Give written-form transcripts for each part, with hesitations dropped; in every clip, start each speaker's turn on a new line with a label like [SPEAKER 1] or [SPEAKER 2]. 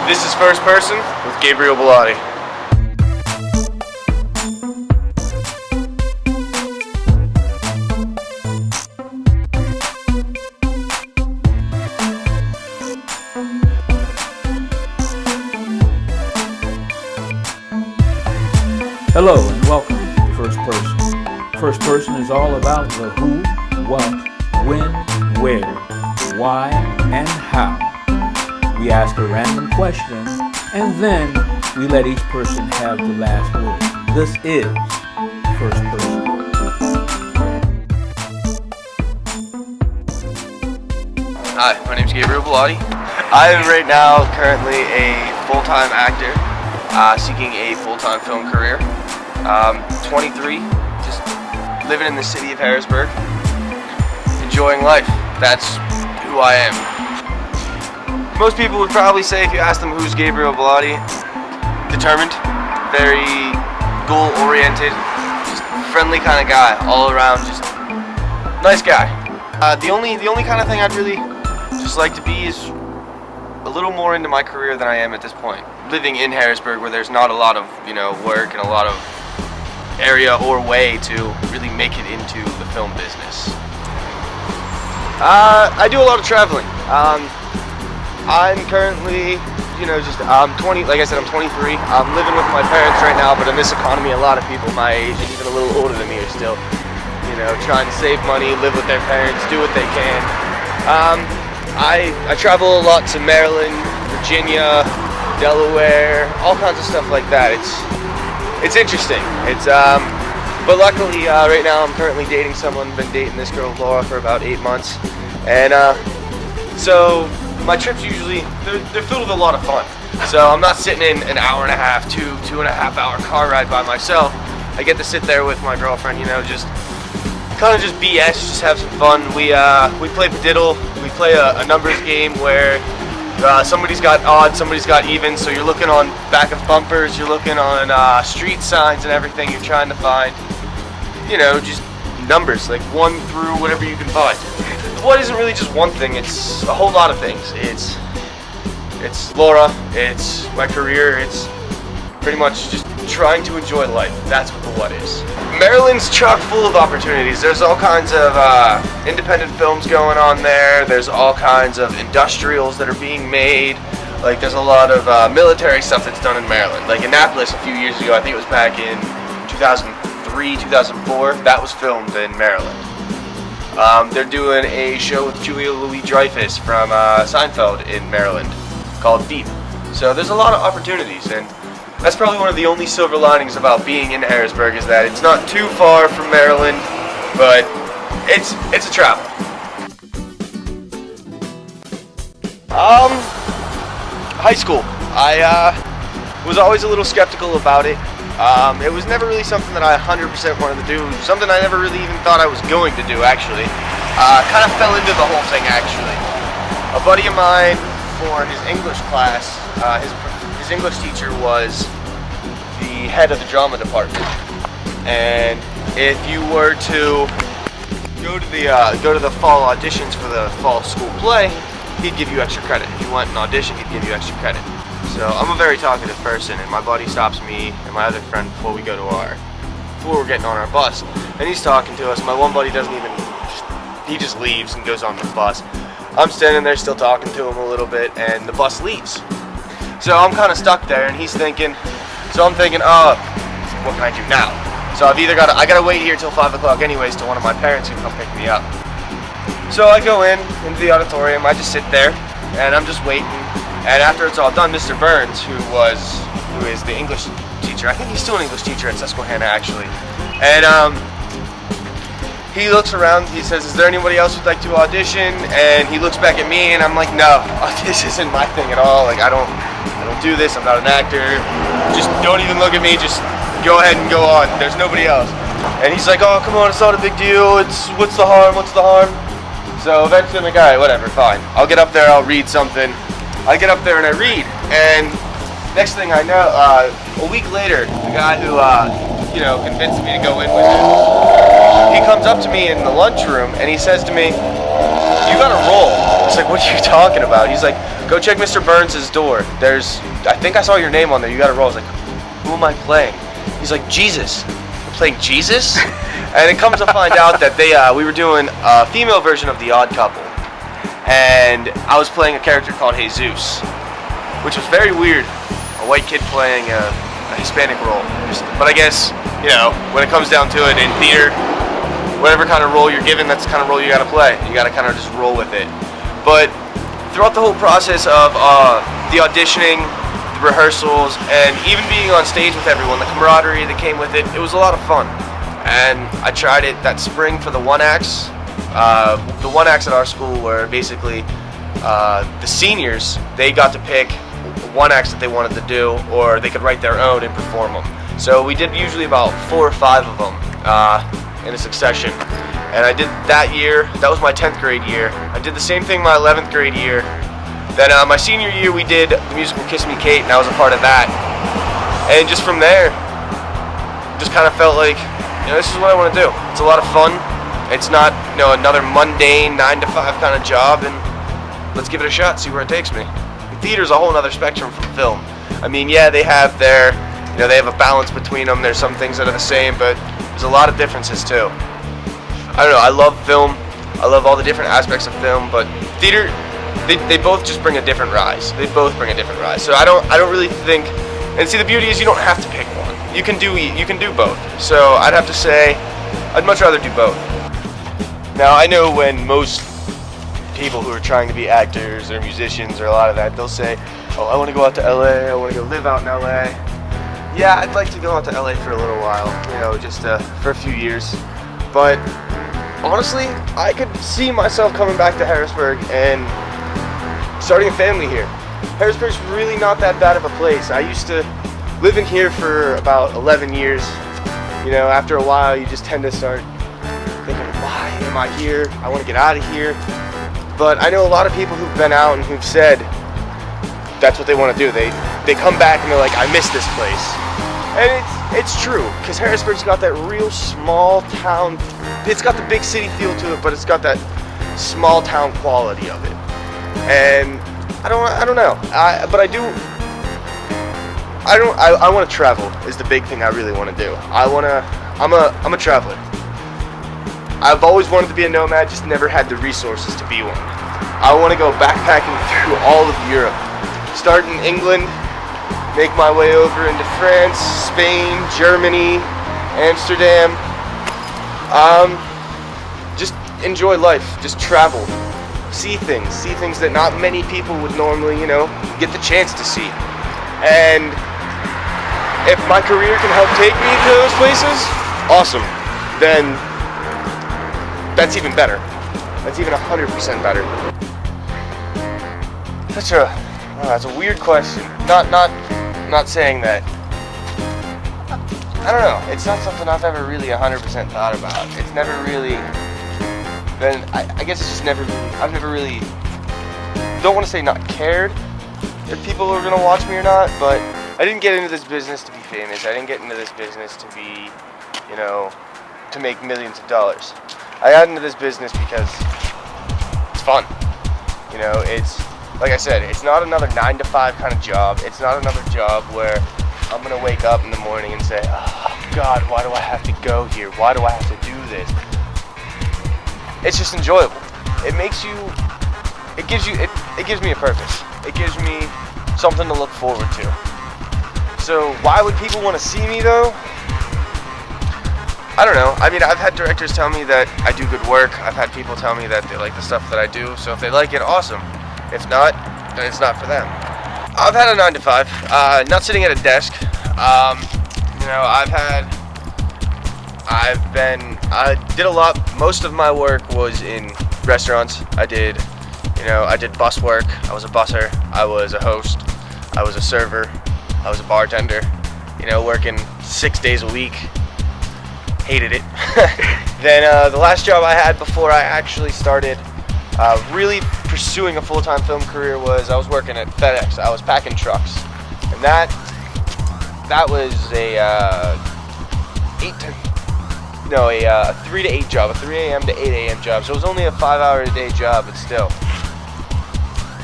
[SPEAKER 1] This is First Person with Gabriel Bellotti.
[SPEAKER 2] Hello and welcome to First Person. First Person is all about the who, what, when, where, why, and how. We ask a random question and then we let each person have the last word. This is First Person.
[SPEAKER 1] Hi, my name is Gabriel Bellotti. I am right now currently a full-time actor seeking a full-time film career. 23, just living in the city of Harrisburg, enjoying life. That's who I am. Most people would probably say, if you ask them who's Gabriel Bellotti, determined, very goal-oriented, just friendly kind of guy, all around, just nice guy. The only kind of thing I'd really just like to be is a little more into my career than I am at this point. Living in Harrisburg, where there's not a lot of work and a lot of area or way to really make it into the film business. I do a lot of traveling. I'm currently, I'm 20. Like I said, I'm 23. I'm living with my parents right now, but in this economy, a lot of people my age and even a little older than me are still, trying to save money, live with their parents, do what they can. I travel a lot to Maryland, Virginia, Delaware, all kinds of stuff like that. It's interesting. But luckily right now I'm currently dating someone. Been dating this girl Laura for about 8 months, and so my trips usually they're filled with a lot of fun. So I'm not sitting in an hour and a half, 2.5 hour car ride by myself. I get to sit there with my girlfriend, just kind of just BS, just have some fun. We play Padiddle. We play a numbers game where somebody's got odd, somebody's got even, so you're looking on back of bumpers, you're looking on street signs and everything, you're trying to find, just numbers, like 1 through whatever you can find. What isn't really just one thing, it's a whole lot of things. It's Laura, it's my career, it's pretty much just trying to enjoy life. That's what the what is. Maryland's chock full of opportunities. There's all kinds of independent films going on there. There's all kinds of industrials that are being made. Like, there's a lot of military stuff that's done in Maryland. Like Annapolis a few years ago, I think it was back in 2003, 2004, that was filmed in Maryland. They're doing a show with Julia Louis-Dreyfus from Seinfeld in Maryland called Deep. So there's a lot of opportunities, and that's probably one of the only silver linings about being in Harrisburg, is that it's not too far from Maryland, but it's a travel. High school. I was always a little skeptical about it. It was never really something that I 100% wanted to do. Something I never really even thought I was going to do, actually. Kind of fell into the whole thing, actually. A buddy of mine, for his English class, his English teacher was the head of the drama department, and if you were to go to the fall auditions for the fall school play, he'd give you extra credit. If you went and auditioned, he'd give you extra credit. So I'm a very talkative person, and my buddy stops me and my other friend before we're getting on our bus, and he's talking to us. My one buddy he just leaves and goes on the bus. I'm standing there still talking to him a little bit, and the bus leaves. So I'm kind of stuck there, and I'm thinking, oh, what can I do now? So I gotta wait here till 5 o'clock anyways, till one of my parents can come pick me up. So I go into the auditorium, I just sit there, and I'm just waiting. And after it's all done, Mr. Burns, who is the English teacher, I think he's still an English teacher at Susquehanna, actually. And he looks around, he says, "Is there anybody else who'd like to audition?" And he looks back at me, and I'm like, "No, this isn't my thing at all. Like, I don't do this. I'm not an actor. Just don't even look at me. Just go ahead and go on. There's nobody else." And he's like, "Oh, come on, it's not a big deal. What's the harm? So eventually I'm like, all right, whatever, fine. I'll get up there, I'll read something. I get up there and I read, and next thing I know, a week later, the guy who, convinced me to go in with him, he comes up to me in the lunchroom and he says to me, "You got a role." It's like, what are you talking about? He's like, go check Mr. Burns' door. I think I saw your name on there. You got to roll. I was like, who am I playing? He's like, Jesus. I'm playing Jesus? And it comes to find out that we were doing a female version of The Odd Couple. And I was playing a character called Jesus, which was very weird. A white kid playing a Hispanic role. But I guess, when it comes down to it in theater, whatever kind of role you're given, that's the kind of role you got to play. You got to kind of just roll with it. But throughout the whole process of the auditioning, the rehearsals, and even being on stage with everyone, the camaraderie that came with it, it was a lot of fun. And I tried it that spring for the one acts. The one acts at our school were basically the seniors. They got to pick one acts that they wanted to do, or they could write their own and perform them. So we did usually about 4 or 5 of them in a succession. And I did that year. That was my 10th grade year. I did the same thing my 11th grade year. Then my senior year we did the musical Kiss Me Kate, and I was a part of that. And just from there, just kind of felt like, this is what I want to do. It's a lot of fun. It's not, another mundane 9-to-5 kind of job, and let's give it a shot, see where it takes me. Theater's a whole other spectrum from film. I mean, yeah, they have their, they have a balance between them. There's some things that are the same, but there's a lot of differences too. I don't know, I love film. I love all the different aspects of film, but theater, they both just bring a different rise. They both bring a different rise. So I don't really think, and see, the beauty is you don't have to pick one. You can do both. So I'd have to say, I'd much rather do both. Now, I know when most people who are trying to be actors or musicians or a lot of that, they'll say, oh, I want to go out to LA, I want to go live out in LA. Yeah, I'd like to go out to LA for a little while, just for a few years. But honestly, I could see myself coming back to Harrisburg and starting a family here. Harrisburg's really not that bad of a place. I used to live in here for about 11 years. After a while, you just tend to start thinking, why am I here? I want to get out of here. But I know a lot of people who've been out and who've said that's what they want to do. They come back and they're like, I miss this place. And it's true, because Harrisburg's got that real small town. It's got the big city feel to it, but it's got that small town quality of it. And I don't know. I want to travel is the big thing I really want to do. I'm a traveler. I've always wanted to be a nomad, just never had the resources to be one. I want to go backpacking through all of Europe. Start in England, make my way over into France, Spain, Germany, Amsterdam. Just enjoy life, just travel. See things that not many people would normally, get the chance to see. And if my career can help take me to those places, awesome. Then that's even better. That's even 100% better. That's a weird question. Not saying that. I don't know. It's not something I've ever really 100% thought about. It's never really been. I guess it's just never. I've never really. Don't want to say not cared if people are gonna watch me or not, but I didn't get into this business to be famous. I didn't get into this business to be, to make millions of dollars. I got into this business because it's fun. It's, like I said, it's not another 9-to-5 kind of job. It's not another job where I'm going to wake up in the morning and say, oh, God, why do I have to go here? Why do I have to do this? It's just enjoyable. It gives me a purpose. It gives me something to look forward to. So why would people want to see me, though? I don't know. I mean, I've had directors tell me that I do good work. I've had people tell me that they like the stuff that I do. So if they like it, awesome. If not, then it's not for them. I've had a 9-to-5, not sitting at a desk. I did a lot. Most of my work was in restaurants. I did bus work. I was a busser. I was a host. I was a server. I was a bartender. Working 6 days a week. Hated it. Then the last job I had before I actually started really pursuing a full-time film career was I was working at FedEx. I was packing trucks, and that was a 3 to 8 job, a 3 a.m. to 8 a.m. job. So it was only a 5-hour-a-day job, but still.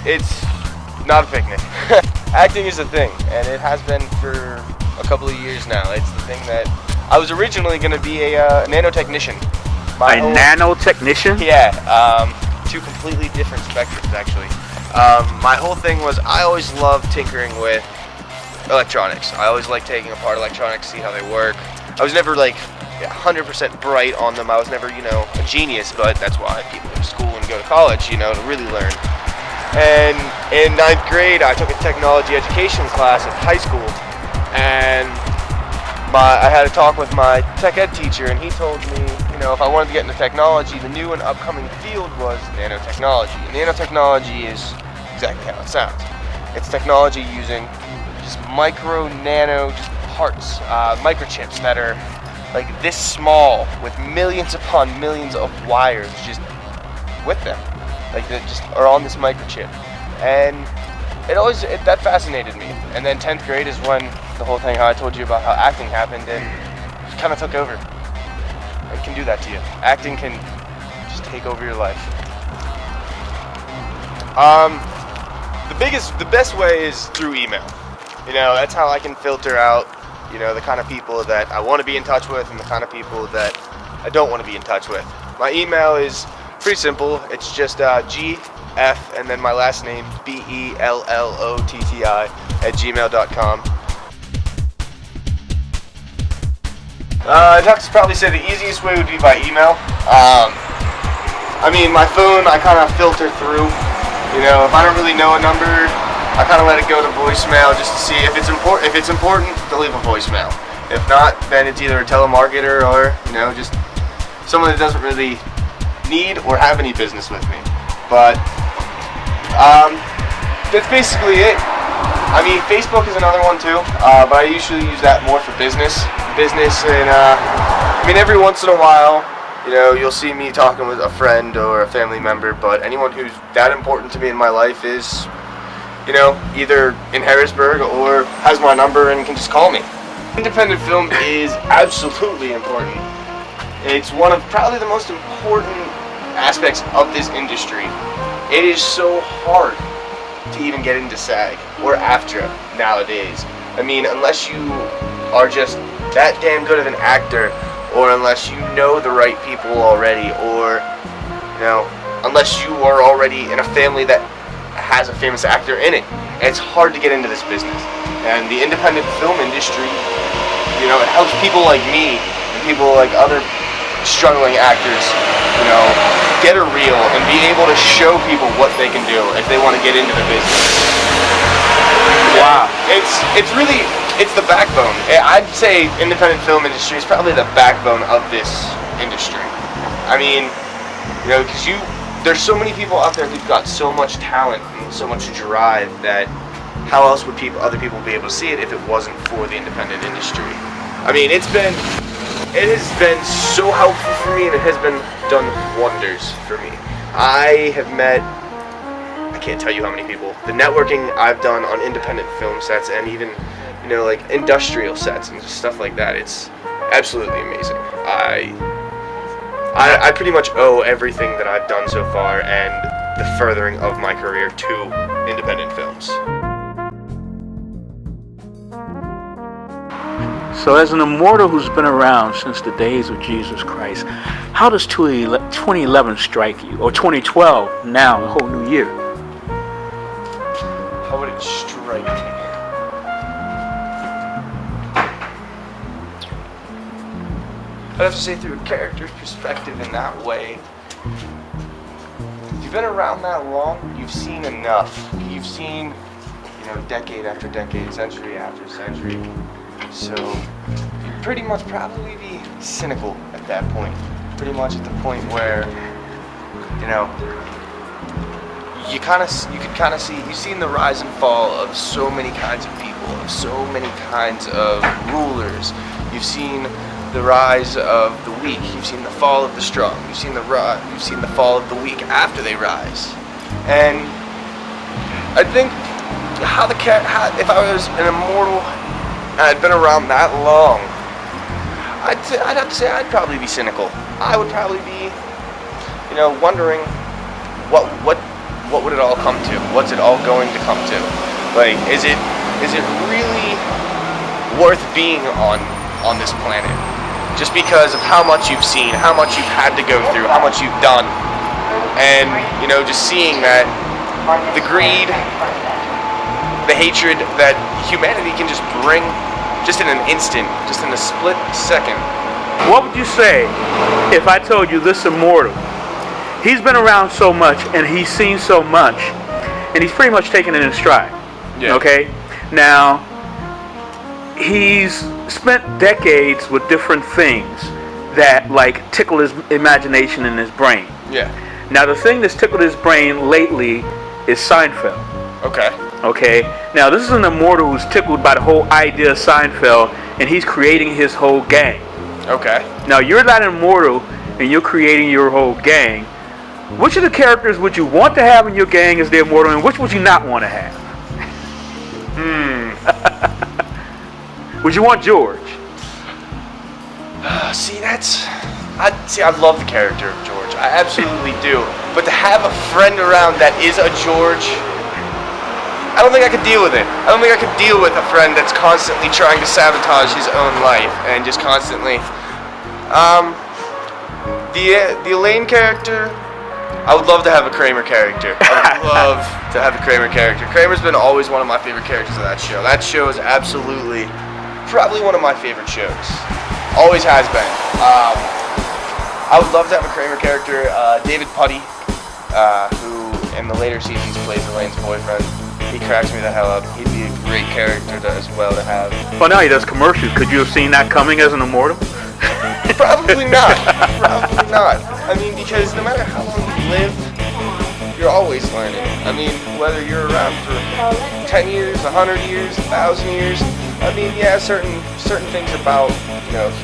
[SPEAKER 1] it's not a picnic. Acting is a thing, and it has been for a couple of years now. It's the thing that I was originally going to be a nanotechnician.
[SPEAKER 2] Nanotechnician?
[SPEAKER 1] Yeah, two completely different spectrums actually. My whole thing was I always loved tinkering with electronics. I always liked taking apart electronics, see how they work. I was never like 100% bright on them. I was never, a genius, but that's why people go to school and go to college, to really learn. And in 9th grade, I took a technology education class at high school, and I had a talk with my tech ed teacher, and he told me, if I wanted to get into technology, the new and upcoming field was nanotechnology. And nanotechnology is exactly how it sounds. It's technology using just nano parts, microchips that are like this small with millions upon millions of wires just with them. Like they just are on this microchip. And that fascinated me. And then 10th grade is when the whole thing, how I told you about how acting happened, and it kind of took over. It can do that to you. Acting can just take over your life. The best way is through email. That's how I can filter out, the kind of people that I want to be in touch with and the kind of people that I don't want to be in touch with. My email is pretty simple. It's just GF and then my last name BELLOTTI@gmail.com. I'd have to probably say the easiest way would be by email. My phone I kind of filter through. If I don't really know a number, I kind of let it go to voicemail just to see if it's important. If it's important, to leave a voicemail. If not, then it's either a telemarketer or just someone that doesn't really need or have any business with me. But that's basically it. Facebook is another one too, but I usually use that more for business, and every once in a while, you'll see me talking with a friend or a family member, but anyone who's that important to me in my life is, either in Harrisburg or has my number and can just call me. Independent film is absolutely important. It's one of probably the most important aspects of this industry. It is so hard to even get into SAG or AFTRA nowadays. Unless you are just that damn good of an actor, or unless you know the right people already, or unless you are already in a family that has a famous actor in it, it's hard to get into this business. And the independent film industry, it helps people like me and people like other struggling actors, get a reel and be able to show people what they can do if they want to get into the business.
[SPEAKER 2] Wow.
[SPEAKER 1] It's the backbone. I'd say independent film industry is probably the backbone of this industry. Because there's so many people out there who've got so much talent and so much drive that how else would other people be able to see it if it wasn't for the independent industry? It has been so helpful for me, and it has done wonders for me. I have met, I can't tell you how many people. The networking I've done on independent film sets and even, like industrial sets and just stuff like that, it's absolutely amazing. I pretty much owe everything that I've done so far and the furthering of my career to independent films.
[SPEAKER 2] So as an immortal who's been around since the days of Jesus Christ, how does 2011 strike you? Or 2012, now, a whole new year?
[SPEAKER 1] How would it strike me? I'd have to say through a character's perspective in that way. If you've been around that long, you've seen enough. You've seen, decade after decade, century after century. So you'd pretty much probably be cynical at that point. Pretty much at the point where, you could kind of see, you've seen the rise and fall of so many kinds of people, of so many kinds of rulers. You've seen the rise of the weak. You've seen the fall of the strong. You've seen the fall of the weak after they rise. And I think if I was an immortal and I'd been around that long, I'd have to say I'd probably be cynical. I would probably be, wondering what what would it all come to? What's it all going to come to? Like, is it really worth being on this planet? Just because of how much you've seen, how much you've had to go through, how much you've done, and just seeing that the greed, the hatred that humanity can just bring, just in an instant, just in a split second.
[SPEAKER 2] What would you say if I told you this immortal, he's been around so much and he's seen so much, and he's pretty much taken it in stride.
[SPEAKER 1] Yeah.
[SPEAKER 2] Okay? Now, he's spent decades with different things that like tickle his imagination in his brain.
[SPEAKER 1] Yeah.
[SPEAKER 2] Now, the thing that's tickled his brain lately is Seinfeld.
[SPEAKER 1] Okay.
[SPEAKER 2] Okay? Now, this is an immortal who's tickled by the whole idea of Seinfeld, and he's creating his whole gang.
[SPEAKER 1] Okay.
[SPEAKER 2] Now, you're that immortal, and you're creating your whole gang. Which of the characters would you want to have in your gang as the immortal, and which would you not want to have? Would you want George?
[SPEAKER 1] I love the character of George. I absolutely do. But to have a friend around that is a George, I don't think I could deal with it. I don't think I could deal with a friend that's constantly trying to sabotage his own life and just constantly. The Elaine character, I would love to have a Kramer character. I would love to have a Kramer character. Kramer's been always one of my favorite characters of that show. That show is absolutely, probably one of my favorite shows. Always has been. I would love to have a Kramer character. David Puddy, who in the later seasons plays Elaine's boyfriend. He cracks me the hell up. He'd be a great character as well to have.
[SPEAKER 2] Well, now he does commercials. Could you have seen that coming as an immortal?
[SPEAKER 1] Probably not. Probably not. I mean, because no matter how long you live, you're always learning. I mean, whether you're around for 10 years, 100 years, 1,000 years, I mean, yeah, certain things about,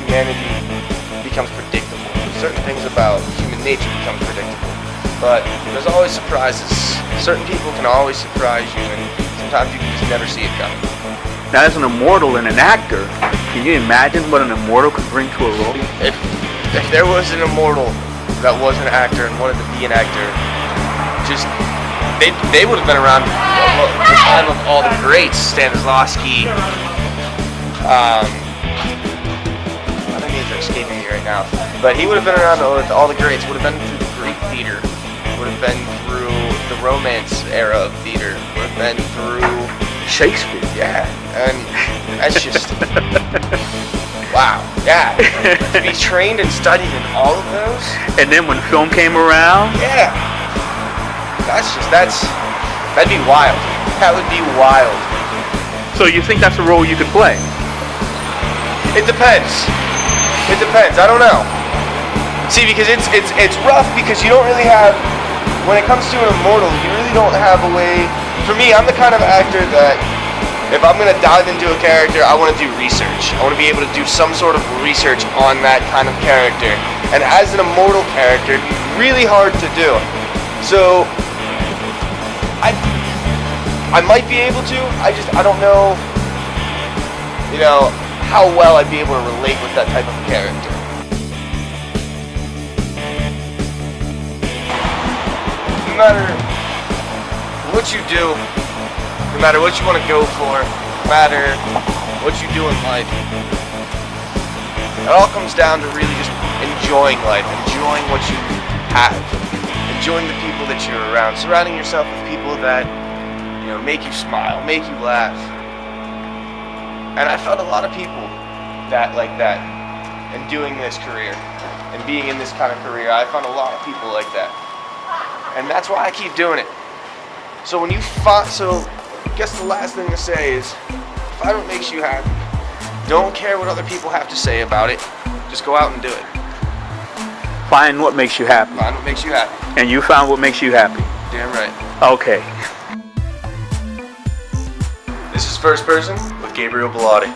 [SPEAKER 1] humanity becomes predictable. Certain things about human nature becomes predictable. But there's always surprises. Certain people can always surprise you, and sometimes you can just never see it coming.
[SPEAKER 2] Now, as an immortal and an actor, can you imagine what an immortal could bring to a role?
[SPEAKER 1] If there was an immortal that was an actor and wanted to be an actor, just they would have been around the time of all the greats. Stanislavski. My names are escaping me right now, but he would have been around all the greats. Would have been through the Greek theater. Would have been through the Romance era of theater. Would have been through
[SPEAKER 2] Shakespeare.
[SPEAKER 1] Yeah, and that's just wow. Yeah, to be trained and studied in all of those.
[SPEAKER 2] And then when film came around,
[SPEAKER 1] yeah, that'd be wild. That would be wild.
[SPEAKER 2] So you think that's a role you could play?
[SPEAKER 1] It depends. It depends. I don't know. See, because it's rough because you don't really have. When it comes to an immortal, you really don't have a way. For me, I'm the kind of actor that if I'm going to dive into a character, I want to do research. I want to be able to do some sort of research on that kind of character. And as an immortal character, it'd be really hard to do. So, I might be able to. I don't know, how well I'd be able to relate with that type of character. No matter what you do, no matter what you want to go for, no matter what you do in life, it all comes down to really just enjoying life, enjoying what you have, enjoying the people that you're around, surrounding yourself with people that, make you smile, make you laugh. And I found a lot of people that like that in doing this career and being in this kind of career. I found a lot of people like that. And that's why I keep doing it. So I guess the last thing to say is, if it makes you happy, don't care what other people have to say about it. Just go out and do it.
[SPEAKER 2] Find what makes you happy.
[SPEAKER 1] Find what makes you happy.
[SPEAKER 2] And you found what makes you happy.
[SPEAKER 1] Damn right.
[SPEAKER 2] Okay.
[SPEAKER 1] This is First Person with Gabriel Bellotti.